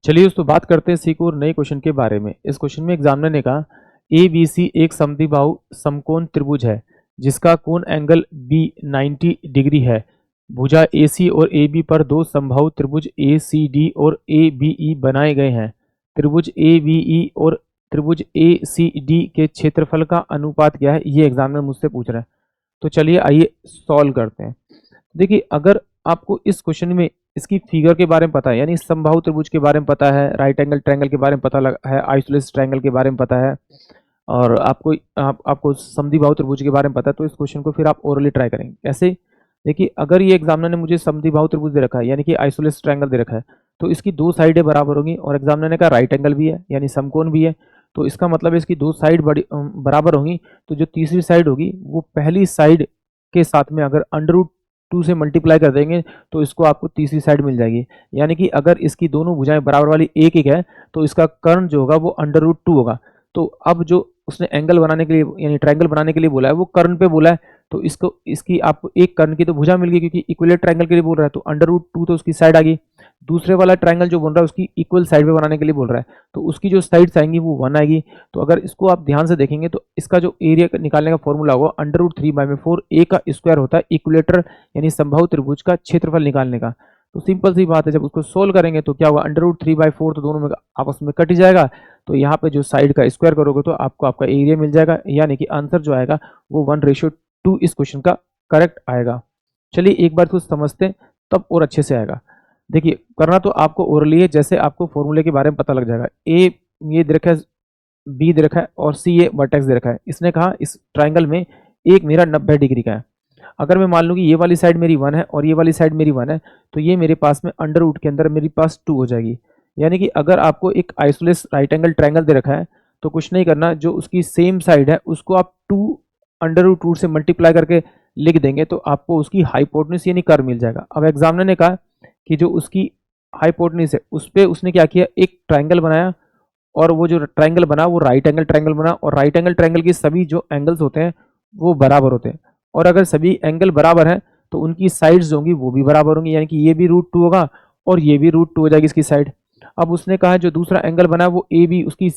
चलिए दोस्तों बात करते हैं सीख और नए क्वेश्चन के बारे में। इस क्वेश्चन में एग्जामिनर ने कहा ए बी सी एक समद्विबाहु समकोण त्रिभुज है जिसका कोण एंगल बी 90 डिग्री है। भुजा ए सी और ए बी पर दो समबाहु त्रिभुज ए सी डी और ए बी ई बनाए गए हैं। त्रिभुज ए बी ई और त्रिभुज ए सी डी के क्षेत्रफल का अनुपात क्या है, ये एग्जामिनर मुझसे पूछ रहा है। तो चलिए आइए सॉल्व करते हैं। देखिए अगर आपको इस क्वेश्चन में इसकी फिगर के बारे में पता है, यानी समबाहु त्रिभुज के बारे में पता है, राइट एंगल ट्रायंगल के बारे में पता है, आइसोसेलेस ट्रायंगल के बारे में पता है और आपको समद्विबाहु त्रिभुज के बारे में पता है, तो इस क्वेश्चन को फिर आप ओरली ट्राई करेंगे। कैसे? देखिए अगर ये एग्जामिनर ने मुझे समद्विबाहु त्रिभुज दे रखा है यानी कि आइसोसेलेस ट्रायंगल दे रखा है, तो इसकी दो साइडें बराबर होंगी और एग्जामिनर ने कहा राइट एंगल भी है यानी समकोण भी है, तो इसका मतलब है इसकी दो साइड बराबर होंगी। तो जो तीसरी साइड होगी वो पहली साइड के साथ में अगर √2 से मल्टीप्लाई कर देंगे तो इसको आपको तीसरी साइड मिल जाएगी। यानी कि अगर इसकी दोनों भुजाएं बराबर वाली एक एक है तो इसका कर्ण जो होगा वो √2 होगा। तो अब जो उसने एंगल बनाने के लिए यानी ट्रायंगल बनाने के लिए बोला है वो कर्ण पे बोला है, तो इसकी आपको एक कर्ण की तो भुजा मिल गई क्योंकि इक्विलेटरल ट्रायंगल के लिए बोल रहा है, तो √2 तो उसकी साइड आ गई। दूसरे वाला ट्रायंगल जो बन रहा है उसकी इक्वल साइड पे बनाने के लिए बोल रहा है, तो उसकी जो साइड्स आएंगी वो 1 आएगी। तो अगर इसको आप ध्यान से देखेंगे तो इसका जो एरिया निकालने का फॉर्मूला होगा √3/4 a का स्क्वायर होता है इक्विलेटरल यानी समबाहु त्रिभुज का क्षेत्रफल निकालने का। तो सिंपल सी बात है, जब उसको सोल्व करेंगे तो क्या होगा, √3/4 तो दोनों में आपस में कट जाएगा, तो यहाँ पे जो साइड का स्क्वायर करोगे तो आपको आपका एरिया मिल जाएगा, यानी कि आंसर जो आएगा वो 1:2 इस क्वेश्चन का करेक्ट आएगा। चलिए एक बार तो समझते हैं तब और अच्छे से आएगा। देखिए करना तो आपको ओरली है, जैसे आपको फॉर्मूले के बारे में पता लग जाएगा। ए ये दे रखा है, बी दे रखा है और सी ये वर्टेक्स दे रखा है। इसने कहा इस ट्राइंगल में एक मेरा 90 डिग्री का है। अगर मैं मान लूँ कि ये वाली साइड मेरी 1 है और ये वाली साइड मेरी 1 है, तो ये मेरे पास में अंडर रूट के अंदर मेरे पास 2 हो जाएगी। यानी कि अगर आपको एक आइसोलेस राइट एंगल ट्रायंगल दे रखा है तो कुछ नहीं करना, जो उसकी सेम साइड है उसको आप 2 √2 से मल्टीप्लाई करके लिख देंगे तो आपको उसकी हाइपोटेन्यूज यानी कर्व मिल जाएगा। अब एग्जामिनर ने कहा कि जो उसकी हाइपोटेन्यूज है उस पर उसने क्या किया, एक ट्राइंगल बनाया और वो जो ट्राइंगल बना वो राइट एंगल ट्राइंगल बना, और राइट एंगल ट्राइंगल की सभी जो एंगल्स होते हैं वो बराबर होते हैं, और अगर सभी एंगल बराबर हैं तो उनकी साइड्स होंगी वो भी बराबर होंगी, यानी कि ये भी √2 होगा और ये भी √2 हो जाएगी इसकी साइड। अब उसने कहा जो दूसरा एंगल बना वो ए बी उसकी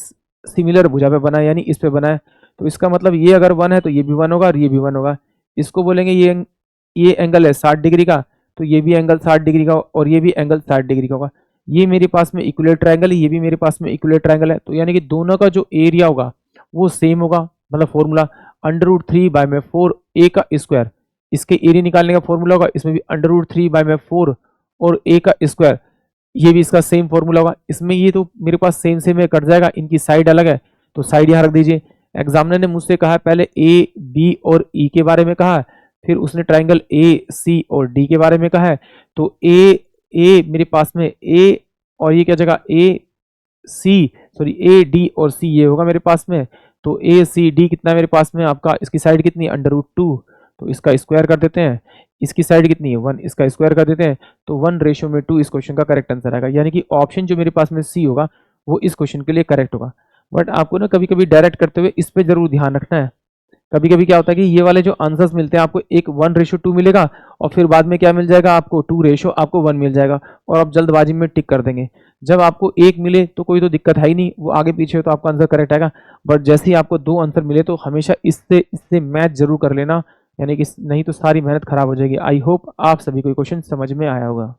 सिमिलर भुजा पे बना है यानी इस पे बना है, तो इसका मतलब ये अगर 1 है तो ये भी 1 होगा और ये भी 1 होगा। इसको बोलेंगे ये एंगल है 60 डिग्री का, तो ये भी एंगल 60 डिग्री का और ये भी एंगल 60 डिग्री का होगा। ये मेरे पास में इक्विलेटरल ट्रायंगल है, ये भी मेरे पास में इक्विलेटरल ट्रायंगल है, तो यानी कि दोनों का जो एरिया होगा वो सेम होगा। मतलब फॉर्मूला √3/4 a का स्क्वायर, इसके एरिया निकालने का फॉर्मूला होगा, इसमें भी √3/4 और a का स्क्वायर, ये भी इसका सेम फॉर्मूला होगा। इसमें ये तो मेरे पास सेम सेम है, कट जाएगा, इनकी साइड अलग है तो साइड यहाँ रख दीजिए। एग्जामिनर ने मुझसे कहा पहले ए बी और ई के बारे में कहा, फिर उसने ट्राइंगल ए सी और डी के बारे में कहा है, तो ए मेरे पास में ए और ये क्या जगह ए डी और सी ये होगा मेरे पास में, तो ए सी डी कितना मेरे पास में आपका, इसकी साइड कितनी है √2, तो इसका स्क्वायर कर देते हैं। इसकी साइड कितनी है 1, इसका स्क्वायर कर देते हैं, तो 1:2 इस क्वेश्चन का करेक्ट आंसर आएगा। यानी कि ऑप्शन जो मेरे पास में सी होगा वो इस क्वेश्चन के लिए करेक्ट होगा। बट आपको ना कभी कभी डायरेक्ट करते हुए इस पे जरूर ध्यान रखना है। कभी कभी क्या होता है कि ये वाले जो आंसर्स मिलते हैं आपको एक 1:2 मिलेगा और फिर बाद में क्या मिल जाएगा आपको 2:1 मिल जाएगा और आप जल्दबाजी में टिक कर देंगे। जब आपको 1 मिले तो कोई तो दिक्कत है ही नहीं, वो आगे पीछे हो तो आपका आंसर करेक्ट आएगा। बट जैसे ही आपको 2 आंसर मिले तो हमेशा इससे मैच जरूर कर लेना, यानी कि नहीं तो सारी मेहनत खराब हो जाएगी। आई होप आप सभी को क्वेश्चन समझ में आया होगा।